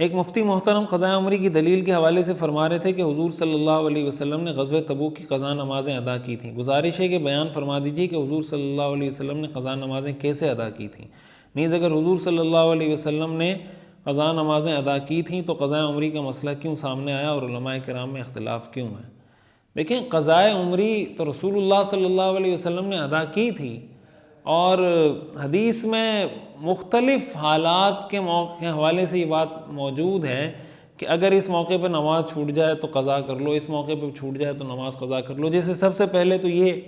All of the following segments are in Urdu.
ایک مفتی محترم قضاء عمری کی دلیل کے حوالے سے فرما رہے تھے کہ حضور صلی اللہ علیہ وسلم نے غزوہ تبوک کی قضاء نمازیں ادا کی تھیں۔ گزارش ہے کہ بیان فرما دیجیے کہ حضور صلی اللہ علیہ وسلم نے قضاء نمازیں کیسے ادا کی تھیں۔ نیز اگر حضور صلی اللہ علیہ وسلم نے قضاء نمازیں ادا کی تھیں تو قضاء عمری کا مسئلہ کیوں سامنے آیا اور علماء کرام میں اختلاف کیوں ہے؟ دیکھیں، قضاء عمری تو رسول اللہ صلی اللہ علیہ وسلم نے ادا کی تھی، اور حدیث میں مختلف حالات کے موقع کے حوالے سے یہ بات موجود ہے کہ اگر اس موقع پہ نماز چھوٹ جائے تو قضا کر لو، اس موقع پہ چھوٹ جائے تو نماز قضا کر لو۔ جیسے سب سے پہلے تو یہ،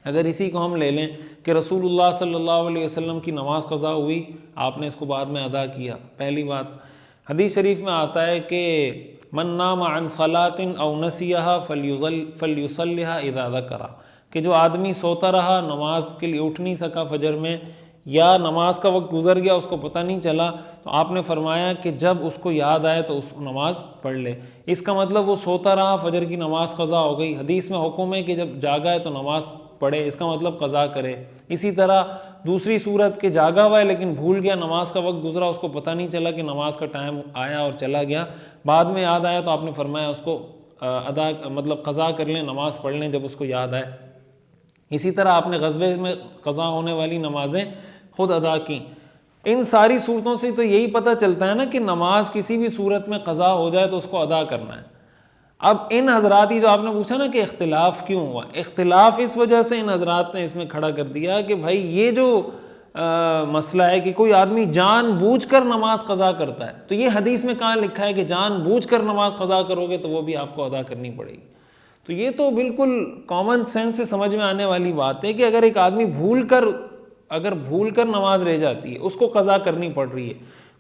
اگر اسی کو ہم لے لیں کہ رسول اللہ صلی اللہ علیہ وسلم کی نماز قضا ہوئی، آپ نے اس کو بعد میں ادا کیا، پہلی بات حدیث شریف میں آتا ہے کہ من نام عن صلاۃ او نسیہا فلیصلیھا اذا ذکرھا، کہ جو آدمی سوتا رہا، نماز کے لیے اٹھ نہیں سکا فجر میں، یا نماز کا وقت گزر گیا اس کو پتہ نہیں چلا، تو آپ نے فرمایا کہ جب اس کو یاد آئے تو اس نماز پڑھ لے۔ اس کا مطلب وہ سوتا رہا، فجر کی نماز قضا ہو گئی، حدیث میں حکم ہے کہ جب جاگا ہے تو نماز پڑھے، اس کا مطلب قضا کرے۔ اسی طرح دوسری صورت کہ جاگا ہوا ہے لیکن بھول گیا، نماز کا وقت گزرا، اس کو پتہ نہیں چلا کہ نماز کا ٹائم آیا اور چلا گیا، بعد میں یاد آیا تو آپ نے فرمایا اس کو قضا کر لیں، نماز پڑھ لیں جب اس کو یاد آئے۔ اسی طرح آپ نے غزوے میں قضا ہونے والی نمازیں خود ادا کی۔ ان ساری صورتوں سے تو یہی پتہ چلتا ہے نا کہ نماز کسی بھی صورت میں قضا ہو جائے تو اس کو ادا کرنا ہے۔ اب ان حضرات ہی جو آپ نے پوچھا نا کہ اختلاف کیوں ہوا، اختلاف اس وجہ سے ان حضرات نے اس میں کھڑا کر دیا کہ بھائی یہ جو مسئلہ ہے کہ کوئی آدمی جان بوجھ کر نماز قضا کرتا ہے، تو یہ حدیث میں کہاں لکھا ہے کہ جان بوجھ کر نماز قضا کرو گے تو وہ بھی آپ کو ادا کرنی پڑے گی؟ تو یہ تو بالکل کامن سینس سے سمجھ میں آنے والی بات ہے کہ اگر ایک آدمی بھول کر نماز رہ جاتی ہے، اس کو قضا کرنی پڑ رہی ہے۔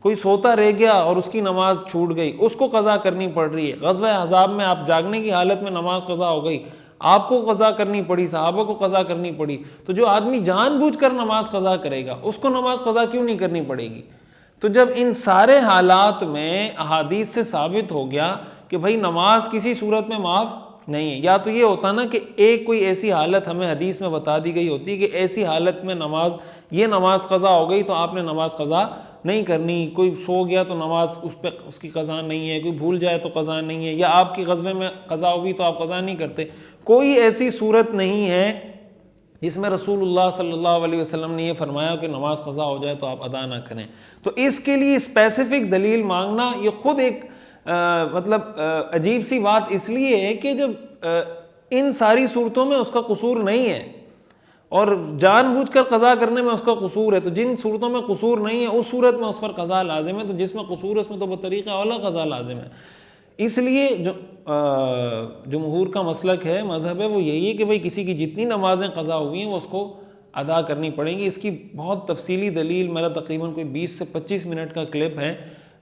کوئی سوتا رہ گیا اور اس کی نماز چھوٹ گئی، اس کو قضا کرنی پڑ رہی ہے۔ غزوہ احزاب میں آپ جاگنے کی حالت میں نماز قضا ہو گئی، آپ کو قضا کرنی پڑی، صحابہ کو قضا کرنی پڑی، تو جو آدمی جان بوجھ کر نماز قضا کرے گا اس کو نماز قضا کیوں نہیں کرنی پڑے گی؟ تو جب ان سارے حالات میں احادیث سے ثابت ہو گیا کہ بھائی نماز کسی صورت میں معاف نہیں ہے، یا تو یہ ہوتا نا کہ ایک کوئی ایسی حالت ہمیں حدیث میں بتا دی گئی ہوتی کہ ایسی حالت میں نماز قضا ہو گئی تو آپ نے نماز قضا نہیں کرنی، کوئی سو گیا تو نماز اس کی قضا نہیں ہے، کوئی بھول جائے تو قضا نہیں ہے، یا آپ کی غزوے میں قضا ہوگی تو آپ قضا نہیں کرتے۔ کوئی ایسی صورت نہیں ہے جس میں رسول اللہ صلی اللہ علیہ وسلم نے یہ فرمایا کہ نماز قضا ہو جائے تو آپ ادا نہ کریں۔ تو اس کے لیے اسپیسیفک دلیل مانگنا یہ خود ایک عجیب سی بات اس لیے ہے کہ جب ان ساری صورتوں میں اس کا قصور نہیں ہے اور جان بوجھ کر قضا کرنے میں اس کا قصور ہے، تو جن صورتوں میں قصور نہیں ہے اس صورت میں اس پر قضا لازم ہے، تو جس میں قصور ہے اس میں تو بطریقہ اولیٰ قضا لازم ہے۔ اس لیے جو جمہور کا مسلک ہے، مذہب ہے، وہ یہی ہے کہ بھئی کسی کی جتنی نمازیں قضا ہوئی ہیں وہ اس کو ادا کرنی پڑیں گی۔ اس کی بہت تفصیلی دلیل میرا تقریباً کوئی 20 سے 25 منٹ کا کلپ ہے،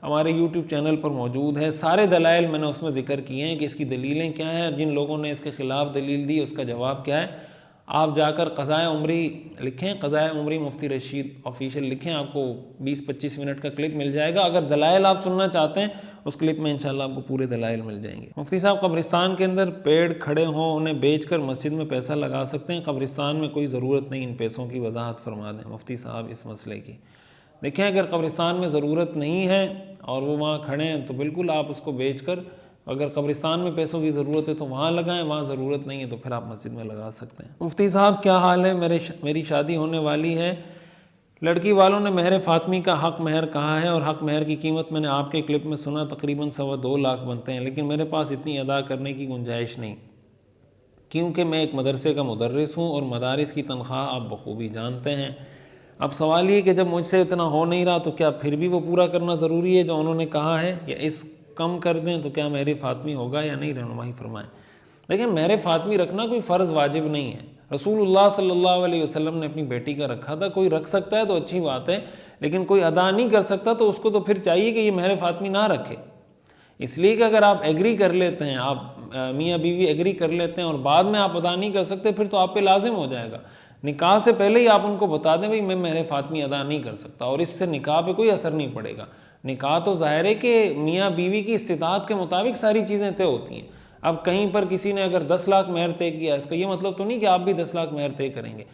ہمارے یوٹیوب چینل پر موجود ہے۔ سارے دلائل میں نے اس میں ذکر کیے ہیں کہ اس کی دلیلیں کیا ہیں، اور جن لوگوں نے اس کے خلاف دلیل دی اس کا جواب کیا ہے۔ آپ جا کر قضاء عمری لکھیں، قضاء عمری مفتی رشید آفیشیل لکھیں، آپ کو 20-25 منٹ کا کلپ مل جائے گا۔ اگر دلائل آپ سننا چاہتے ہیں اس کلپ میں انشاءاللہ آپ کو پورے دلائل مل جائیں گے۔ مفتی صاحب، قبرستان کے اندر پیڑ کھڑے ہوں انہیں بیچ کر مسجد میں پیسہ لگا سکتے ہیں؟ قبرستان میں کوئی ضرورت نہیں، ان پیسوں کی وضاحت فرما دیں مفتی صاحب اس مسئلے کی۔ دیکھیں، اگر قبرستان میں ضرورت نہیں ہے اور وہ وہاں کھڑے ہیں تو بالکل آپ اس کو بیچ کر، اگر قبرستان میں پیسوں کی ضرورت ہے تو وہاں لگائیں، وہاں ضرورت نہیں ہے تو پھر آپ مسجد میں لگا سکتے ہیں۔ مفتی صاحب کیا حال ہے، میری شادی ہونے والی ہے، لڑکی والوں نے مہر فاطمی کا حق مہر کہا ہے اور حق مہر کی قیمت میں نے آپ کے کلپ میں سنا تقریباً 2.25 لاکھ بنتے ہیں، لیکن میرے پاس اتنی ادا کرنے کی گنجائش نہیں کیونکہ میں ایک مدرسے کا مدرس ہوں اور مدارس کی تنخواہ آپ بخوبی جانتے ہیں۔ اب سوال یہ کہ جب مجھ سے اتنا ہو نہیں رہا تو کیا پھر بھی وہ پورا کرنا ضروری ہے جو انہوں نے کہا ہے، یا اس کم کر دیں تو کیا مہر فاطمی ہوگا یا نہیں؟ رہنمائی فرمائیں۔ لیکن مہر فاطمی رکھنا کوئی فرض واجب نہیں ہے، رسول اللہ صلی اللہ علیہ وسلم نے اپنی بیٹی کا رکھا تھا، کوئی رکھ سکتا ہے تو اچھی بات ہے، لیکن کوئی ادا نہیں کر سکتا تو اس کو تو پھر چاہیے کہ یہ مہر فاطمی نہ رکھے۔ اس لیے کہ اگر آپ ایگری کر لیتے ہیں، آپ میاں بیوی ایگری کر لیتے ہیں اور بعد میں آپ ادا نہیں کر سکتے، پھر تو آپ پہ لازم ہو جائے گا۔ نکاح سے پہلے ہی آپ ان کو بتا دیں بھئی میں مہر فاطمی ادا نہیں کر سکتا، اور اس سے نکاح پہ کوئی اثر نہیں پڑے گا۔ نکاح تو ظاہر ہے کہ میاں بیوی کی استطاعت کے مطابق ساری چیزیں طے ہوتی ہیں۔ اب کہیں پر کسی نے اگر 10 لاکھ مہر طے کیا، اس کا یہ مطلب تو نہیں کہ آپ بھی 10 لاکھ مہر طے کریں گے۔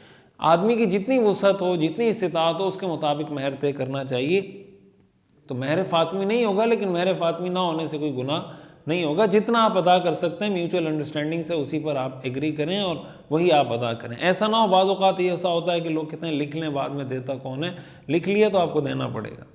آدمی کی جتنی وسعت ہو، جتنی استطاعت ہو، اس کے مطابق مہر طے کرنا چاہیے۔ تو مہر فاطمی نہیں ہوگا، لیکن مہر فاطمی نہ ہونے سے کوئی گناہ نہیں ہوگا. جتنا آپ ادا کر سکتے ہیں میوچل انڈرسٹینڈنگ سے اسی پر آپ ایگری کریں اور وہی آپ ادا کریں. ایسا نہ ہو بعض اوقات یہ ایسا ہوتا ہے کہ لوگ کہتے ہیں لکھ لیں بعد میں دیتا کون ہے، لکھ لیا تو آپ کو دینا پڑے گا.